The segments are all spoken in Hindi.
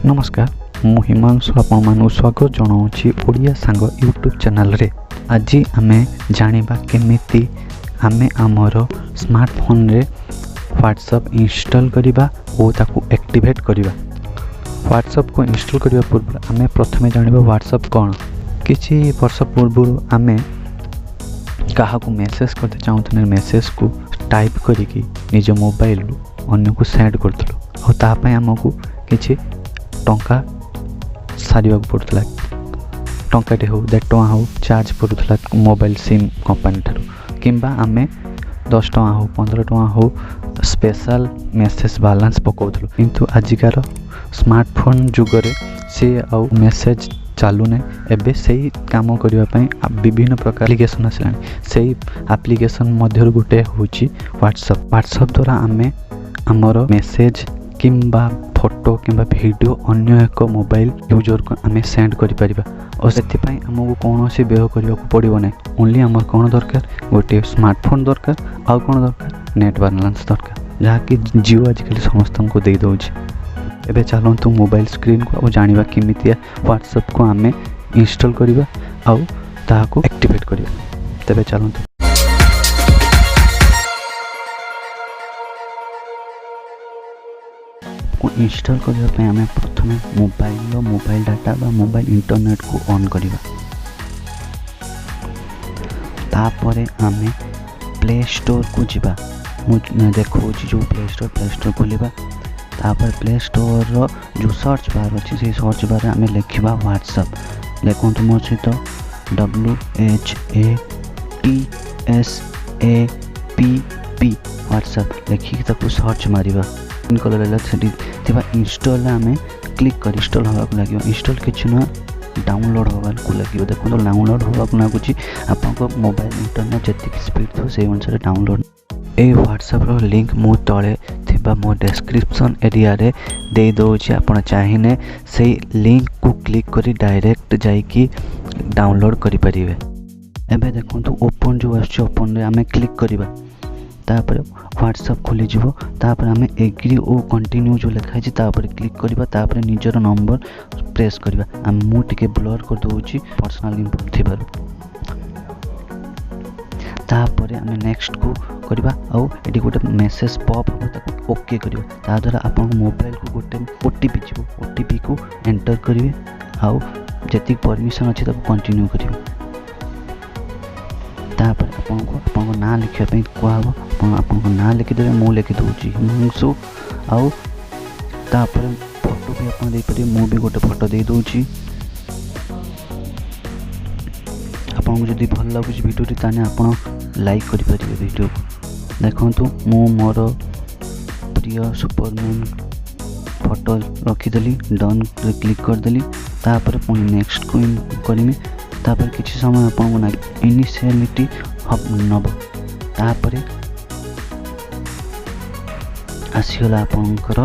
नमस्कार मु हिमांशु आपण स्वागत जनाऊँगी ओडिया सांग यूट्यूब चैनल रे। आज आमे जानिबा केमिति आमे आमर स्मार्टफोन रे व्हाट्सएप इंस्टॉल करिबा और ताकू एक्टिवेट करिबा। व्हाट्सएप को इंस्टॉल करिबा पूर्व आमे प्रथमे जानिबा व्हाट्सएप कोन। किछि वर्ष पूर्व आमे काहाकू मेसेज करते चाहूथने मेसेज को टाइप करिकि निज मोबाइल अन्य को सेंड करथलो और ता पय हमकू किछि टंका सारिबा पड़ता टंकाटे हो 10 टଙ୍କା हो चार्ज पड़ूला मोबाइल सिम कंपनी ठारू किंबा आमे 10 टଙ୍କା हो 15 टଙ୍କା हो स्पेशल मेसेज बैलेंस पकाउथलो। किंतु आजिकार स्मार्टफोन जुगरे से आउ मेसेज चालू ने एबे सही काम करिबा पई विभिन्न प्रकार एप्लीकेशन आसलानी। सही एप्लीकेशन मध्य गोटे होची व्हाट्सएप द्वारा आमे हमर मेसेज किंबा फोटो किंबा वीडियो अन्य एक मोबाइल यूजर को आमे सेंड करि परिबा और सेति पई हमको कोनोसी व्यय करिया को पड़िबो नै। ओनली हमर कोन दरकार गोटे स्मार्टफोन दरकार आ कोन दरकार नेट बैलेंस दरकार जहा कि जियो आजिकल समस्त को दे दोछि। एबे चलंतु मोबाइल स्क्रीन को जानिबा किमितिया व्हाट्सएप को आमे इंस्टॉल करिबा आ ताको एक्टिवेट करिबा। तबे चलंतु इंस्टॉल करने पे हमें प्रथमे मोबाइल डाटा बा मोबाइल इंटरनेट को ऑन करिबा। तापरे हमें प्ले स्टोर को जीवा देखो जो प्ले स्टोर खोलिबा। तापर प्ले स्टोर रो जो सर्च बार अच्छी से सर्च बार हमें लिखिबा व्हाट्सएप लिखंतु मोर सहित WHATSAPP व्हाट्सएप लिखिक ताको सर्च मारिबा। कलर इंस्टॉल आमे क्लिक कर इंस्टॉल होगा को लगे इंस्टॉल किछु ना डाउनलोड होगा को लगे। देखो डाउनलोड होगा को लगुची आपको मोबाइल इंटरनेट जति स्पीड थो से अनुसार डाउनलोड। ए व्हाट्सएप रो लिंक मु तळे थिबा मो डिस्क्रिप्शन एरिया रे दे दोछि। आपण चाहिने से लिंक को क्लिक करी डायरेक्ट जाई कि डाउनलोड करि परिबे। एबे देखंतु ओपन जो आछी ओपन रे आमे क्लिक करिबा। तापर व्हाट्सएप खोली जीवो। तापर हमें एग्री ओ कंटिन्यू जो लिखा है तापर क्लिक करिबा। तापर निजर नंबर प्रेस करिबा। हम मु टिके ब्लर कर दोछि पर्सनल इन्फो थिबार। तापर हमें नेक्स्ट को करिबा और एडी गोटे मेसेज पॉप हो ताको ओके करिबा। ता द्वारा आपन मोबाइल को गोटे ओटीपी जीवो ओटीपी को एंटर करिवे और जति परमिशन अछि ताको कंटिन्यू करिवे। तापर आपन ना लिखिया पे कहब आपन ना लिखि देबे मु लिखि दोछि हिमांशु आउ। तापर फोटो भी आपन दे परिबे मु भी गोटे फोटो दे दोछि। आपन को जदी भल लागुछि वीडियो ताने आपन लाइक करि परिबे वीडियो को। देखंतु मु मोर प्रिय सुपरमैन फोटो रखि देली डन रे क्लिक कर देली। तापर पुनी नेक्स्ट को करिमी। तापर किछि समय आपन बना इनिशियलिटी हब नब। तापर आसीगला आपनकर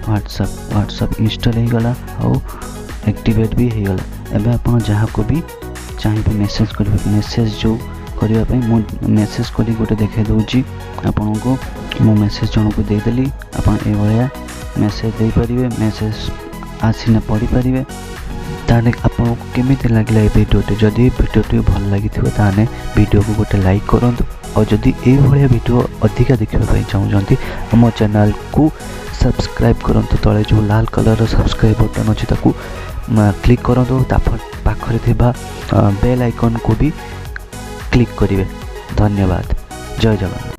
व्हाट्सएप इंस्टॉल हो गला और एक्टिवेट भी हो गला। एबे आपन जहा को भी चाहिए मेसेज करिबे मेसेज जो करिबा पई मु मेसेज करी गोटे देखे दोछि आपन को। मु मेसेज जण को दे देली आपन ए भलिया मेसेज दे परिबे। मेसेज आसीने पढ़ी परिबे। ताने आपको केमिति लागिला ए वीडियोटे जदि वीडियोटे भल लागिथिबो ताने वीडियो को गोटे लाइक करंतु और जदि ए भलिया वीडियो अधिका देखिबा पई चाहउजंती हम चैनल को सब्सक्राइब करंतु। तळे जो लाल कलर सब्सक्राइब बटन अछि ताकू क्लिक करंतु। तापर पाखरे थिबा बेल आइकन को भी क्लिक करिवे। धन्यवाद। जय जगन्नाथ।